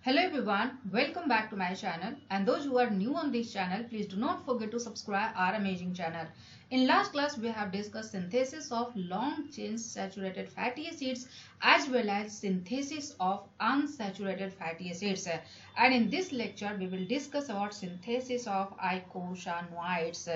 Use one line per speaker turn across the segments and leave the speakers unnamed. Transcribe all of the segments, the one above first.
Hello everyone, welcome back to my channel, and those who are new on this channel, please do not forget to subscribe our amazing channel. In last class we have discussed synthesis of long chain saturated fatty acids as well as synthesis of unsaturated fatty acids, and in this lecture we will discuss about synthesis of icosanoids.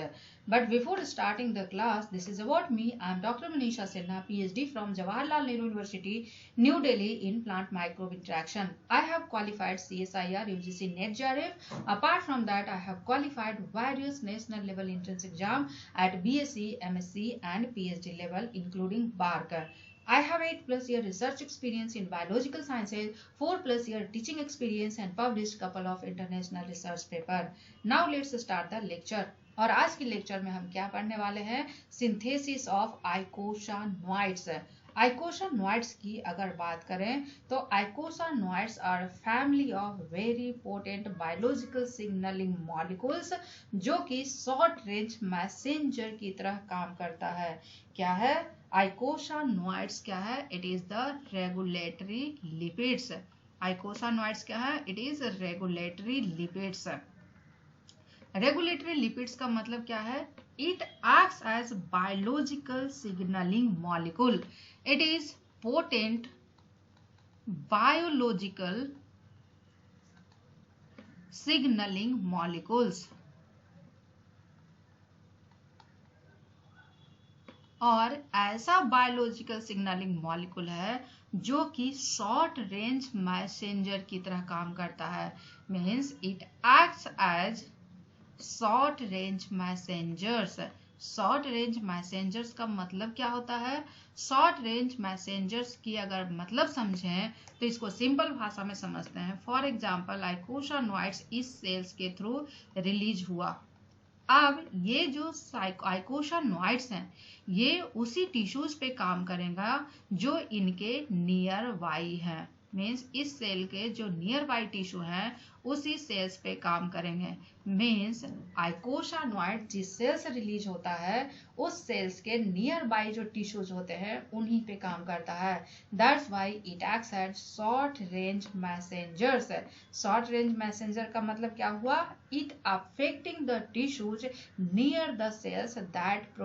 But before starting the class, this is about me. I am Dr. Manisha Sinha, PhD from Jawaharlal Nehru University, New Delhi in plant microbe interaction. I have qualified CSIR, UGC, NET, JRF. Apart from that, I have qualified various national level entrance exam at BSc, MSc and PhD level including BARC. I have 8+ year research experience in biological sciences, 4+ year teaching experience and published couple of international research paper. Now let's start the lecture. और आज की lecture में हम क्या पढ़ने वाले हैं? Synthesis of आइकोसानोइड्स। आइकोसानोइड्स की अगर बात करें तो eicosanoids are family of very potent biological signalling molecules जो कि शॉर्ट रेंज मैसेंजर की तरह काम करता है। क्या है आइकोसानोइड्स? क्या है? It is the regulatory lipids. Eicosanoids क्या है? It is regulatory lipids. Regulatory lipids का मतलब क्या है? It acts as biological signalling molecule. It is potent biological signalling molecules, और ऐसा बायोलॉजिकल सिग्नलिंग मॉलिक्यूल है जो कि शॉर्ट रेंज मैसेंजर की तरह काम करता है। Means it acts as short range messengers. Short range messengers का मतलब क्या होता है? शॉर्ट रेंज मैसेंजर्स की अगर मतलब समझें तो इसको सिंपल भाषा में समझते हैं। फॉर एग्जांपल आइकोसानोइड्स इस सेल्स के थ्रू रिलीज हुआ। अब ये जो आइकोसानोइड्स हैं ये उसी टिश्यूज पे काम करेगा जो इनके नियर बाई हैं। मीन्स इस सेल के जो नियर बाई टिश्यू हैं उसी सेल्स पे काम करेंगे। मीन्स आइकोसानोइड जिस सेल से रिलीज होता है उस सेल्स के नियर बाई जो टिश्यूज होते हैं उन्हीं पे काम करता है। That's why it acts as short range messengers. Short range messenger का मतलब क्या हुआ? It affecting the tissues near the cells that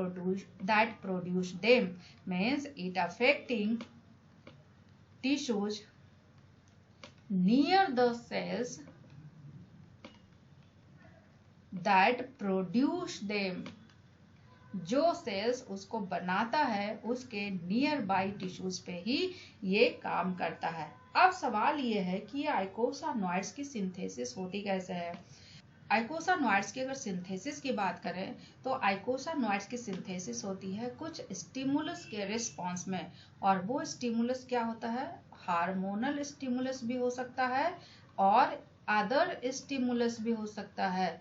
produce them. Means it affecting tissues near the cells that produce them। जो cells उसको बनाता है उसके near by tissues पे ही ये काम करता है। अब सवाल ये है कि ये आइकोसानोइड्स की सिंथेसिस होती कैसे है? आइकोसानोइड्स की अगर सिंथेसिस की बात करें तो आइकोसानोइड्स की सिंथेसिस होती है कुछ स्टिमुलस के रिस्पॉन्स में, और वो स्टिमुलस क्या होता है? हार्मोनल स्टिमुलस भी हो सकता है और अदर स्टिमुलस भी हो सकता है।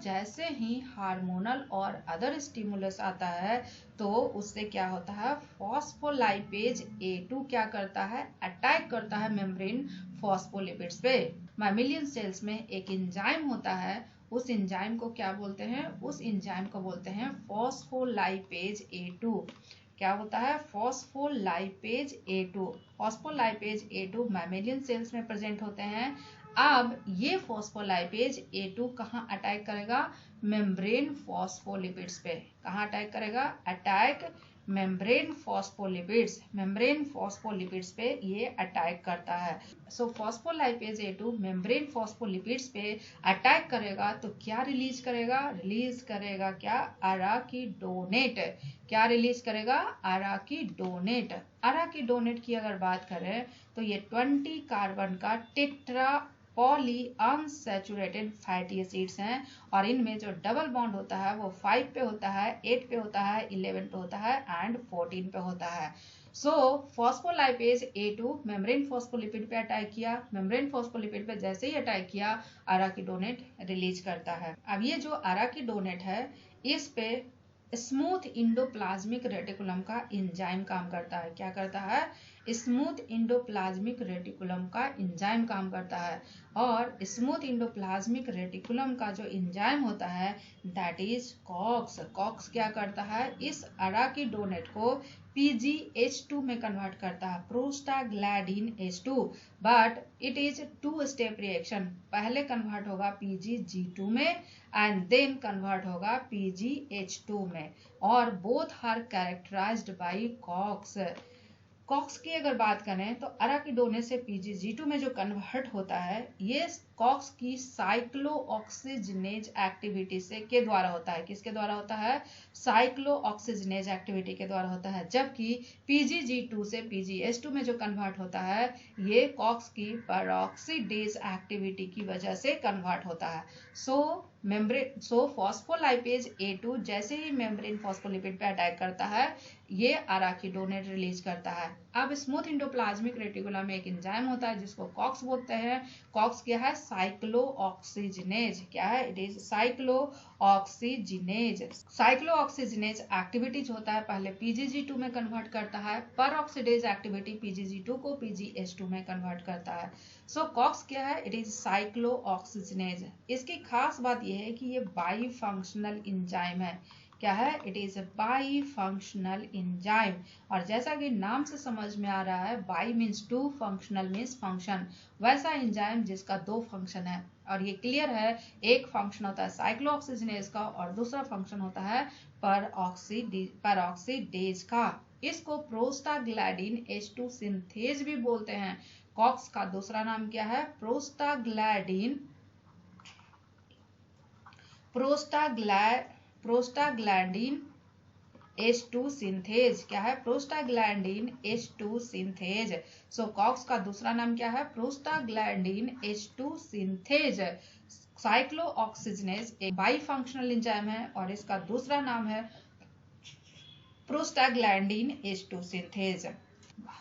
जैसे ही हार्मोनल और अदर स्टिमुलस आता है तो उससे क्या होता है? फॉस्फोलाइपेज A2 क्या करता है? अटैक करता है मेम्ब्रेन फॉस्फोलिपिड्स पे। मैमिलियन सेल्स में एक एंजाइम होता है, उस एंजाइम को क्या बोलते हैं? उस एंजाइम को बोलते हैं फॉस्फोलाइपेज A2। क्या होता है? Phospholipase A2। Phospholipase A2 mammalian cells में प्रेजेंट होते हैं। अब ये फॉस्फोलाइपेज A2 कहाँ अटैक करेगा? मेम्ब्रेन फॉस्फोलिपिड्स पे। कहाँ अटैक करेगा? Attack membrane phospholipids. Membrane phospholipids पे ये अटैक करता है। फॉस्फोलाइपेज A2 मेम्ब्रेन फॉस्फोलिपिड्स पे अटैक करेगा तो क्या रिलीज करेगा? रिलीज करेगा क्या? अराकिडोनेट। क्या रिलीज करेगा? अराकिडोनेट। अराकिडोनेट की अगर बात करें तो ये 20 कार्बन का tetra poly unsaturated fatty acids हैं, और इनमें जो डबल बॉन्ड होता है वो 5 पे होता है, 8 पे होता है, 11 पे होता है एंड 14 पे होता है। फॉस्फोलाइपेज A2 मेम्ब्रेन फॉस्फोलिपिड पे अटैक किया। मेम्ब्रेन फॉस्फोलिपिड पे जैसे ही अटैक किया अराकिडोनेट रिलीज करता है। अब ये जो अराकिडोनेट है इस पे स्मूथ इंडोप्लाज्मिक रेटिकुलम का एंजाइम काम करता है। क्या करता है? स्मूथ इंडोप्लाज्मिक रेटिकुलम का एंजाइम काम करता है, और स्मूथ इंडोप्लाज्मिक रेटिकुलम का जो एंजाइम होता है दैट इज कॉक्स। कॉक्स क्या करता है? इस अराकिडोनेट को PGH2 में कन्वर्ट करता है, prostaglandin H2, but it is 2 step reaction. पहले कन्वर्ट होगा PGG2 में एंड देन कन्वर्ट होगा PGH2 में, और both are characterised by COX. COX की अगर बात करें तो अराकिडोने से PGG2 में जो कन्वर्ट होता है ये कॉक्स की साइक्लोऑक्सीजनेज एक्टिविटी से के द्वारा होता है। किसके द्वारा होता है? साइक्लोऑक्सीजनेज एक्टिविटी के द्वारा होता है। जबकि PGG2 से PGH2 में जो कन्वर्ट होता है ये कॉक्स की पेरोक्सीडेज एक्टिविटी की वजह से कन्वर्ट होता है। सो फॉस्फोलाइपेज A2 जैसे ही मेम्ब्रेन फॉस्फोलिपिड पे अटैक करता है ये अराकिडोनेट रिलीज करता है। अब स्मूथ एंडोप्लाज्मिक रेटिकुलम में एक एंजाइम होता है जिसको कॉक्स बोलते हैं। कॉक्स क्या है? साइक्लोऑक्सीजनेज। क्या है? It is cyclooxygenase. Cyclooxygenase activity जो होता है पहले PGG2 में कन्वर्ट करता है, परऑक्सीडेज एक्टिविटी PGG2 को PGH2 में कन्वर्ट करता है। सो कॉक्स क्या है? It is cyclooxygenase. इसकी खास बात यह है कि ये बाई फंक्शनल एंजाइम है। क्या है? It is by functional enzyme. और जैसा कि नाम से समझ में आ रहा है bi means two, functional means function, वैसा एंजाइम जिसका 2 फंक्शन है। और ये क्लियर है, एक फंक्शन होता है साइक्लोऑक्सीजनेज का और दूसरा फंक्शन होता है परऑक्सीडेज का। इसको प्रोस्टाग्लैंडिन H2 सिंथेज भी बोलते हैं। कॉक्स का दूसरा नाम क्या है? Prostaglandin H2 synthase. क्या है? Prostaglandin H2 synthase. सो कॉक्स का दूसरा नाम क्या है? Prostaglandin H2 synthase. साइक्लोऑक्सीजनेज एक बाई फंक्शनल एंजाइम है और इसका दूसरा नाम है prostaglandin H2 synthase.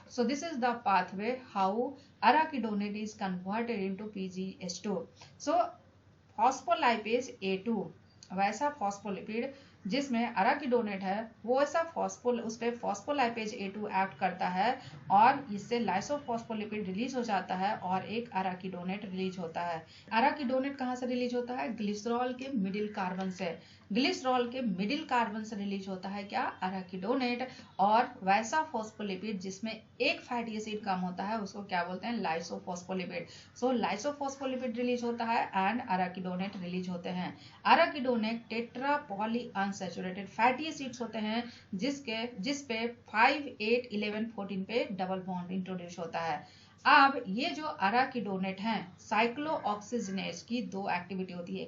So this is the pathway how arachidonate is converted into PGH2. So phospholipase A2 वैसा फॉस्फोलिपिड जिसमें अराकिडोनेट है वो ऐसा उस पे फॉस्फोलाइपेज A2 एक्ट करता है और इससे लाइसोफॉस्फोलिपिड रिलीज हो जाता है और एक अराकिडोनेट रिलीज होता है। अराकिडोनेट कहाँ से रिलीज होता है? ग्लिसरॉल के मिडिल कार्बन से। ग्लिसरॉल के मिडिल कार्बन से रिलीज होता है क्या? अराकिडोनेट। और वैसा फॉस्फोलिपिड जिसमें एक फैटी एसिड कम होता है उसको क्या बोलते हैं? लाइसोफॉस्फोलिपिड। सो लाइसोफॉस्फोलिपिड रिलीज होता है एंड अराकिडोनेट रिलीज होते हैं। Arachidonate tetra poly unsaturated fatty acids होते हैं जिसपे 5, 8, 11, 14 पे डबल बॉन्ड इंट्रोड्यूस होता है। अब ये जो अराकिडोनेट हैं साइक्लोऑक्सीजनेज की 2 एक्टिविटी होती है,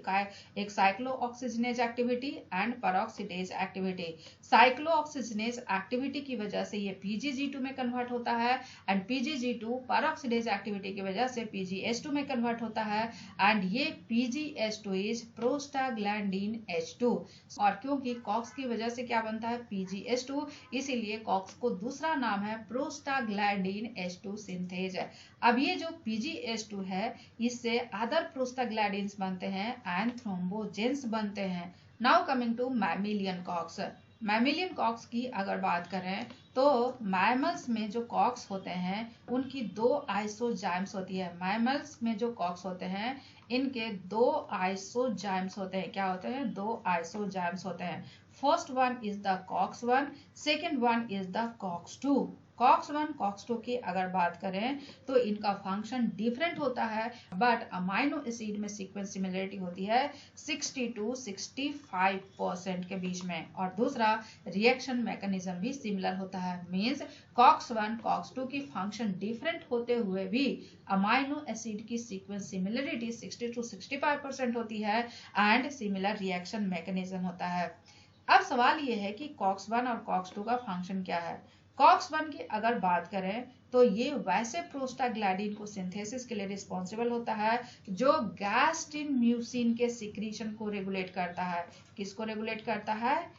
एक cyclooxygenase activity and peroxidase activity. Cyclooxygenase activity की वजह से ये PGG2 में कन्वर्ट होता है एंड PGG2 परऑक्सीडेज एक्टिविटी की वजह से PGH2 में कन्वर्ट होता है एंड ये PGH2 इज प्रोस्टाग्लैंडिन H2। और क्योंकि कॉक्स की वजह से क्या बनता है? PGH2, इसीलिए कॉक्स को दूसरा नाम है प्रोस्टाग्लैंडिन H2 सिंथेज है। अब ये जो PGH2 है इससे अदर प्रोस्टाग्लैंडिन्स बनते हैं एंड थ्रोम्बोजेंस बनते हैं। Now coming to mammalian COX. Mammalian COX की अगर बात करें तो मैमल्स में जो कॉक्स होते हैं उनकी 2 आइसोजाइम्स होती है। मैमल्स में जो कॉक्स होते हैं इनके 2 आइसोजाइम्स होते हैं। क्या होते हैं? 2 आइसोजाइम्स होते हैं। First one is the COX1, second one is the COX2। COX1, COX2 की अगर बात करें तो इनका फंक्शन डिफरेंट होता है बट अमाइनो एसिड में सीक्वेंस सिमिलरिटी होती है 60 to 65% के बीच में। और दूसरा रिएक्शन मैकेनिज्म भी सिमिलर होता है। मींस COX1, COX2 की फंक्शन डिफरेंट होते हुए भी अमाइनो एसिड की सीक्वेंस सिमिलरिटी 60 to 65% होती है एंड सिमिलर रिएक्शन मैकेनिज्म होता है। अब सवाल ये है कि COX1 और COX2 का फंक्शन क्या है? COX1 की अगर बात करें तो ये वैसे प्रोस्टाग्लैंडिन को सिंथेसिस के लिए रिस्पॉन्सिबल होता है जो गैस्ट्रिन म्यूसिन के सिक्रीशन को रेगुलेट करता है। किसको रेगुलेट करता है?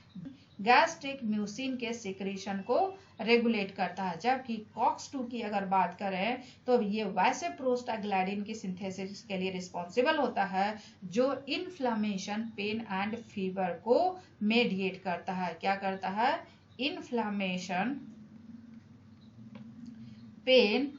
गैस्ट्रिक म्यूसिन के सिक्रीशन को रेगुलेट करता है। जबकि COX2 की अगर बात करें तो ये वैसे प्रोस्टाग्लैंडिन की सिंथेसिस के लिए रिस्पॉन्सिबल होता है जो इन्फ्लामेशन, पेन एंड फीवर को मेडिएट करता है। क्या करता है? इन्फ्लामेशन, पेन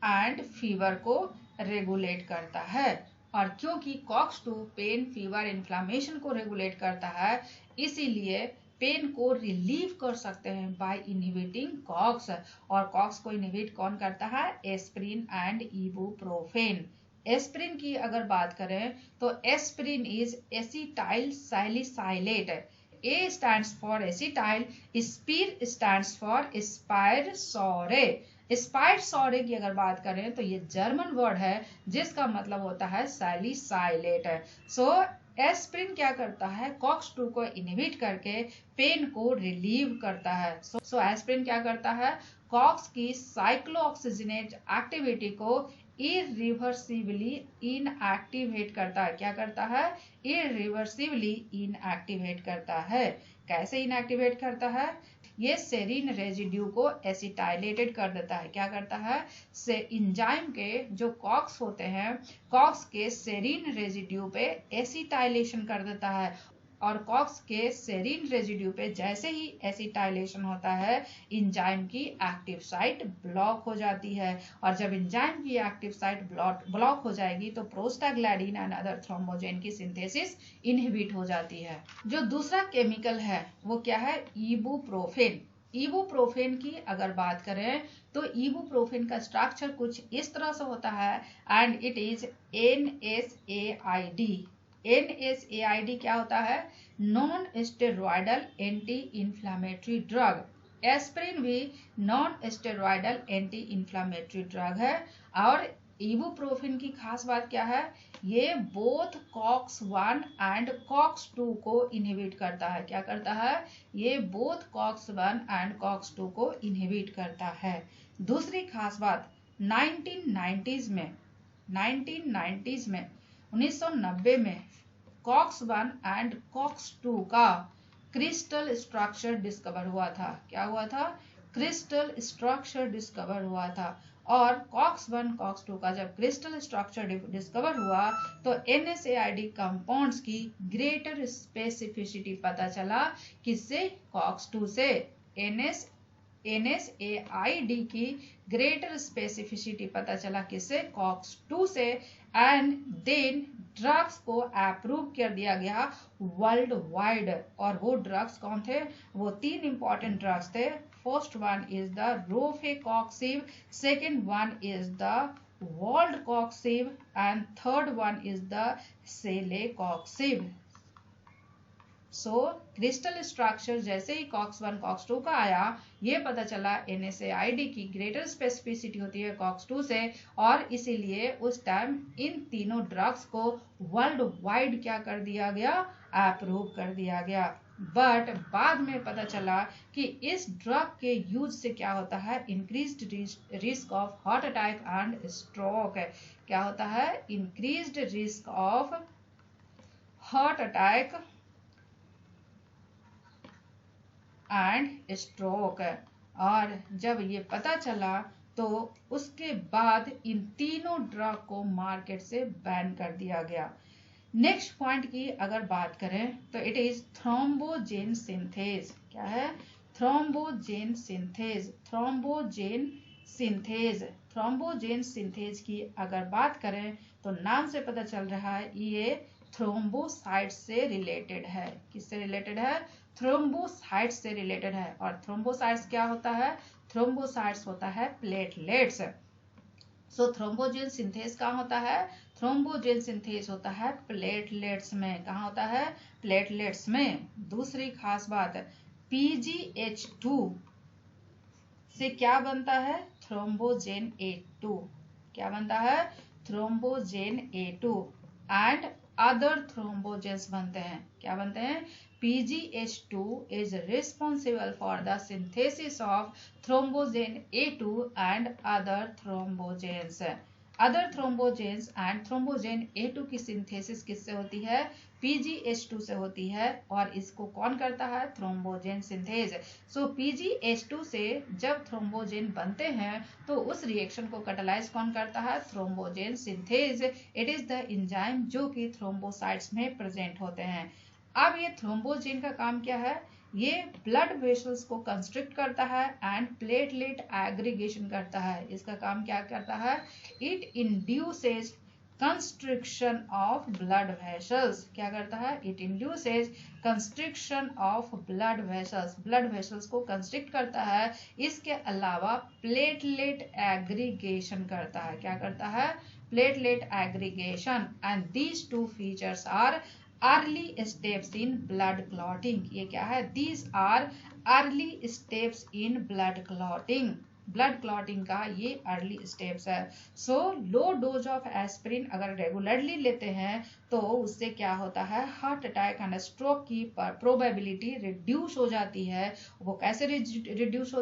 एंड फीवर को रेगुलेट करता है। और क्योंकि COX2 पेन, फीवर, इन्फ्लामेशन को रेगुलेट करता है इसीलिए पेन को रिलीव कर सकते हैं बाय इनहिबिटिंग कॉक्स। और कॉक्स को इनहिबिट कौन करता है? Aspirin and ibuprofen. एस्पिरिन की अगर बात करें तो aspirin is acetyl salicylate. A stands for acetyl, spir stands for spirsaure. Spirsaure की अगर बात करें तो ये जर्मन वर्ड है जिसका मतलब होता है सैलिसाइलेट। सो एस्पिरिन क्या करता है? कॉक्स 2 को इनहिबिट करके पेन को रिलीव करता है। सो एस्पिरिन क्या करता है? कॉक्स की साइक्लोऑक्सीजनेट एक्टिविटी को इरिवर्सिबली इनएक्टिवेट करता है। क्या करता है? इरिवर्सिबली इनएक्टिवेट करता है। कैसे इनएक्टिवेट करता है? ये सेरीन रेजिड्यू को एसिटाइलेटेड कर देता है। क्या करता है? से इंजाइम के जो कॉक्स होते हैं, कॉक्स के सेरीन रेजिड्यू पे एसिटाइलेशन कर देता है। और कॉक्स के सेरीन रेजिड्यू पे जैसे ही एसिटाइलेशन होता है, इंजाइम की एक्टिव साइट ब्लॉक हो जाती है। और जब इंजाइम की एक्टिव साइट ब्लॉक हो जाएगी तो प्रोस्टाग्लैंडिन एंड अदर थ्रोम्बोजेन की सिंथेसिस इनहिबिट हो जाती है। जो दूसरा केमिकल है वो क्या है? इबुप्रोफेन। इबुप्रोफेन की अगर बात करें तो इबुप्रोफेन का स्ट्रक्चर कुछ इस तरह से होता है and it is NSAID। NSAID क्या होता है? Non steroidal anti inflammatory drug. Aspirin भी non steroidal anti inflammatory drug है। और इबुप्रोफेन की खास बात क्या है? ये बोथ कॉक्स 1 एंड कॉक्स 2 को इनहिबिट करता है। क्या करता है? ये बोथ कॉक्स 1 एंड कॉक्स 2 को इनहिबिट करता है। दूसरी खास बात, 1990s में 1990 में कॉक्स 1 एंड कॉक्स 2 का क्रिस्टल स्ट्रक्चर डिस्कवर हुआ था। क्या हुआ था? क्रिस्टल स्ट्रक्चर डिस्कवर हुआ था। और कॉक्स 1 कॉक्स 2 का जब क्रिस्टल स्ट्रक्चर डिस्कवर हुआ तो NSAID कंपाउंड्स की ग्रेटर स्पेसिफिसिटी पता चला। किससे? कॉक्स 2 से। NSAID की ग्रेटर स्पेसिफिसिटी पता चला किससे? कॉक्स 2 से। एंड देन ड्रग्स को अप्रूव कर दिया गया वर्ल्ड वाइड। और वो ड्रग्स कौन थे? वो 3 इंपॉर्टेंट ड्रग्स थे। First one is the rofecoxib, second one is the valdecoxib and third one is the celecoxib. So crystal structure जैसे ही कॉक्स 1 कॉक्स 2 का आया, ये पता चला NSAID की ग्रेटर स्पेसिफिसिटी होती है कॉक्स 2 से। और इसीलिए उस टाइम इन तीनों ड्रग्स को वर्ल्ड वाइड क्या कर दिया गया? अप्रूव कर दिया गया। बट बाद में पता चला कि इस ड्रग के यूज से क्या होता है? Increased risk of heart attack and stroke. क्या होता है? Increased risk of heart attack and stroke. और जब ये पता चला तो उसके बाद इन तीनों ड्रग को मार्केट से बैन कर दिया गया। नेक्स्ट पॉइंट की अगर बात करें तो इट इज थ्रोम्बोजेन सिंथेज। क्या है? Thrombogen synthase. थ्रोम्बोजेन सिंथेज। थ्रोम्बोजेन सिंथेज की अगर बात करें तो नाम से पता चल रहा है ये थ्रोम्बोसाइट्स से रिलेटेड है। किससे रिलेटेड है? थ्रोम्बोसाइट्स से रिलेटेड है। और थ्रोम्बोसाइट्स क्या होता है? थ्रोम्बोसाइट्स होता है प्लेटलेट्स। सो थ्रोम्बोजेन सिंथेज कहाँ होता है? थ्रोम्बोजेन सिंथेज होता है प्लेटलेट्स में। कहाँ होता है? प्लेटलेट्स में। दूसरी खास बात, PGH2 से क्या बनता है? थ्रोम्बोजेन A2। क्या बनता है? थ्रोम्बोजेन A2 एंड अदर थ्रोम्बोजेंस बनते हैं। क्या बनते हैं? PGH2 is responsible for the synthesis of thrombogen A2 and other thrombogens. Other thrombogens and thrombogen A2 की सिंथेसिस किससे होती है? PGH2 से होती है। और इसको कौन करता है? Thrombogen synthase. सो PGH2 से जब थ्रोम्बोजेन बनते हैं तो उस रिएक्शन को कैटालाइज कौन करता है? Thrombogen synthase. It is the enzyme जो कि थ्रोम्बोसाइट्स में प्रेजेंट होते हैं। अब ये थ्रोम्बोजेन का काम क्या है? ये ब्लड वेसल्स को कंस्ट्रिक्ट करता है एंड प्लेटलेट एग्रीगेशन करता है। इसका काम क्या करता है? It induces constriction of blood vessels, क्या करता है, it induces constriction of blood vessels, blood vessels को कंस्ट्रिक्ट करता है। इसके अलावा प्लेटलेट एग्रीगेशन करता है, क्या करता है, platelet aggregation. And these two features are early steps in blood clotting, ये क्या है, these are early steps in blood clotting, blood clotting का ये अर्ली स्टेप्स है। So low dose of aspirin अगर रेगुलरली लेते हैं तो उससे क्या होता है, हार्ट अटैक एंड स्ट्रोक की प्रोबेबिलिटी रिड्यूस हो जाती है। वो कैसे रिड्यूस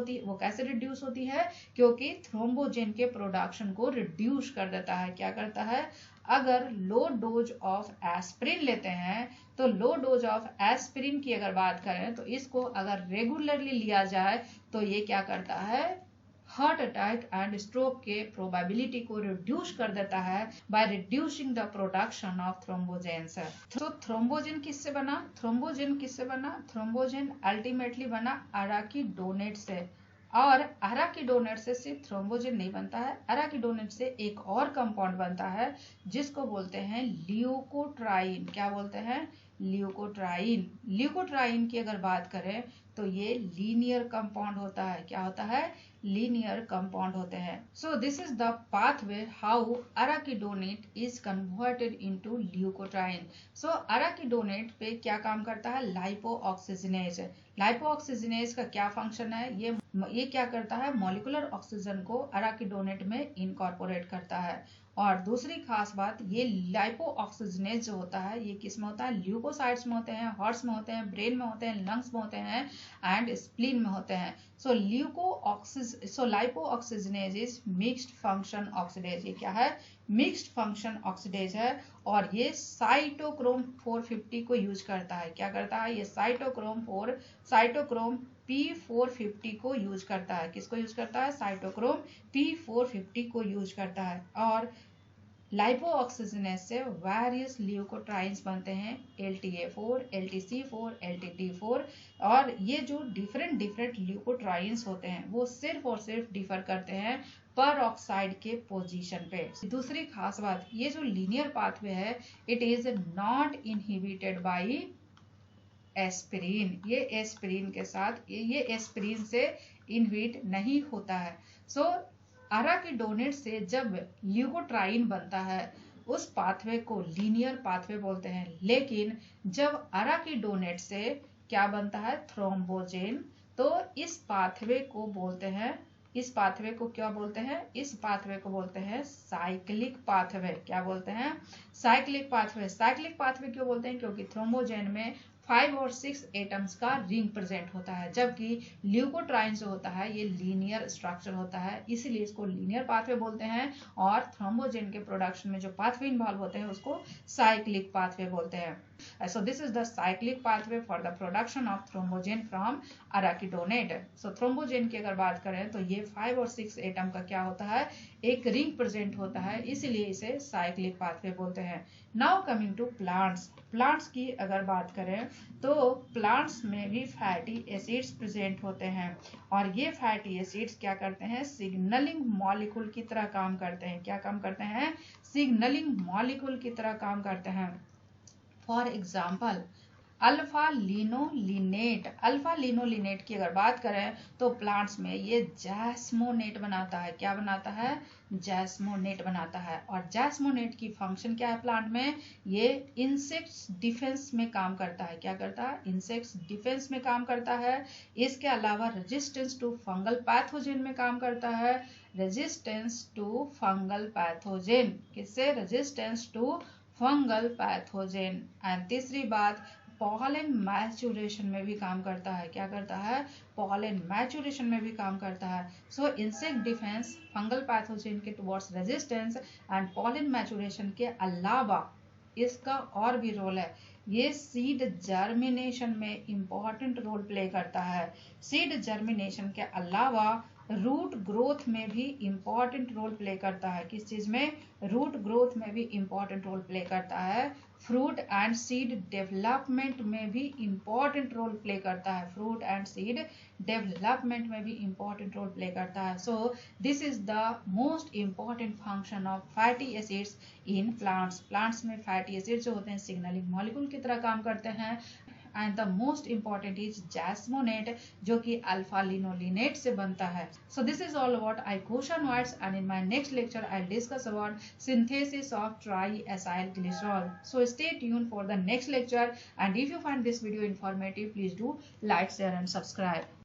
होती है, क्योंकि थ्रोम्बोजेन के प्रोडक्शन को रिड्यूस कर देता है। क्या करता है, अगर लो डोज ऑफ एस्पिरिन लेते हैं तो लो डोज ऑफ एस्पिरिन की अगर बात करें तो इसको अगर रेगुलरली लिया जाए तो ये क्या करता है, हार्ट अटैक एंड स्ट्रोक के प्रोबेबिलिटी को रिड्यूस कर देता है by reducing the production of thrombogens. तो थ्रोम्बोजेन किससे बना, थ्रोम्बोजेन अल्टीमेटली बना अराकिडोनेट से। और अराकिडोनेट से सिर्फ थ्रोम्बोजेन नहीं बनता है, अराकिडोनेट से एक और कंपाउंड बनता है जिसको बोलते हैं ल्यूकोट्राइन। क्या बोलते हैं, ल्यूकोट्राइन। ल्यूकोट्राइन की अगर बात करें तो ये लीनियर कंपाउंड होता है, क्या होता है, लीनियर कंपाउंड होते हैं। So this is the pathway how arachidonate is converted into leukotriene. So arachidonate पे क्या काम करता है, लाइपोऑक्सीजनेज। लाइपोऑक्सीजनेज का क्या फंक्शन है, ये क्या करता है, मॉलिक्यूलर ऑक्सीजन को अराकिडोनेट में इनकॉर्पोरेट करता है। और दूसरी खास बात, ये लाइपोऑक्सीजनेज जो होता है ये किस में होता है, ल्यूकोसाइट्स में होते हैं, हार्ट्स में होते हैं, ब्रेन में होते हैं, लंग्स में होते हैं एंड स्प्लीन में होते हैं। सो लाइपोऑक्सीजनेज इज मिक्स्ड फंक्शन ऑक्सीडेज, ये क्या है, मिक्स्ड फंक्शन ऑक्सीडेज है। और ये साइटोक्रोम 450 को यूज करता है, क्या करता है, ये साइटोक्रोम P450 को यूज करता है। किसको यूज करता है, साइटोक्रोम P450 को यूज करता है। और लाइपोऑक्सीजनेज से वेरियस ल्यूकोट्राइन्स बनते हैं, LTA4, LTC4, LTD4। और ये जो डिफरेंट ल्यूकोट्राइन्स होते हैं वो सिर्फ और सिर्फ डिफर करते हैं पर ऑक्साइड के पोजीशन पे। दूसरी खास बात, ये जो लीनियर पाथवे है it is not inhibited by aspirin, ये एस्पिरिन के साथ, ये एस्पिरिन से इनहिबिट नहीं होता है। सो अराकिडोनेट से जब ल्यूकोट्राइन बनता है उस पाथवे को लीनियर पाथवे बोलते हैं। लेकिन जब अराकिडोनेट से क्या बनता है, थ्रोम्बोजेन, तो इस पाथवे को बोलते हैं, इस पाथवे को क्या बोलते हैं, इस पाथवे को बोलते हैं साइक्लिक पाथवे। क्या बोलते हैं, साइक्लिक पाथवे। साइक्लिक पाथवे क्यों बोलते हैं, क्योंकि थ्रोम्बोजेन में 5 और 6 एटम्स का रिंग प्रेजेंट होता है, जबकि ल्यूकोट्राइन जो होता है ये लीनियर स्ट्रक्चर होता है, इसीलिए इसको लीनियर पाथवे बोलते हैं। और थ्रोम्बोजेन के प्रोडक्शन में जो पाथवे इन्वॉल्व होते हैं उसको साइक्लिक पाथवे बोलते हैं। So this is the cyclic pathway for the production of thrombogen from arachidonate. So thrombogen की अगर बात करें तो ये 5 और 6 एटम का क्या होता है, एक रिंग प्रेजेंट होता है, इसलिए इसे साइक्लिक पाथवे बोलते हैं। Now coming to plants, plants की अगर बात करें तो प्लांट्स में भी फैटी एसिड्स प्रेजेंट होते हैं। और ये फैटी एसिड्स क्या करते हैं, सिग्नलिंग मॉलिक्यूल की तरह काम करते हैं। क्या काम करते हैं, सिग्नलिंग मॉलिक्यूल की तरह काम करते हैं। फॉर एग्जाम्पल अल्फा लिनोलिनेट की अगर बात करें तो प्लांट्स में ये जैस्मोनेट बनाता है। क्या बनाता है, जैस्मोनेट बनाता है। और जैस्मोनेट की फंक्शन क्या है प्लांट में, ये इंसेक्ट्स डिफेंस में काम करता है। क्या करता है, इंसेक्ट्स डिफेंस में काम करता है। इसके अलावा रेजिस्टेंस टू फंगल पैथोजेन में काम करता है, रेजिस्टेंस टू फंगल पैथोजेन, किससे, resistance to fungal pathogen. And तीसरी बात, पॉलन मैचुरेशन में भी काम करता है। क्या करता है, पॉलन मैचुरेशन में भी काम करता है। सो इंसेक्ट डिफेंस, फंगल पैथोजेन के towards resistance and pollen maturation के अलावा इसका और भी रोल है, ये सीड जर्मिनेशन में इंपॉर्टेंट रोल प्ले करता है। सीड जर्मिनेशन के अलावा रूट ग्रोथ में भी इम्पॉर्टेंट रोल प्ले करता है। किस चीज में? रूट ग्रोथ में भी इम्पॉर्टेंट रोल प्ले करता है। फ्रूट एंड सीड डेवलपमेंट में भी इम्पॉर्टेंट रोल प्ले करता है। फ्रूट एंड सीड डेवलपमेंट में भी इम्पॉर्टेंट रोल प्ले करता है। So this is the most important function of fatty acids in plants. Plants में फैटी एसिड्स जो होते हैं सिग्नलिंग मॉलिक्यूल की तरह काम करते हैं। And the most important is jasmonate, जो कि अल्फा लिनोलिनेट से बनता है। So this is all about icosanoids, and in my next lecture I'll discuss about synthesis of triacyl glycerol. So stay tuned for the next lecture, and if you find this video informative, please do like, share and subscribe.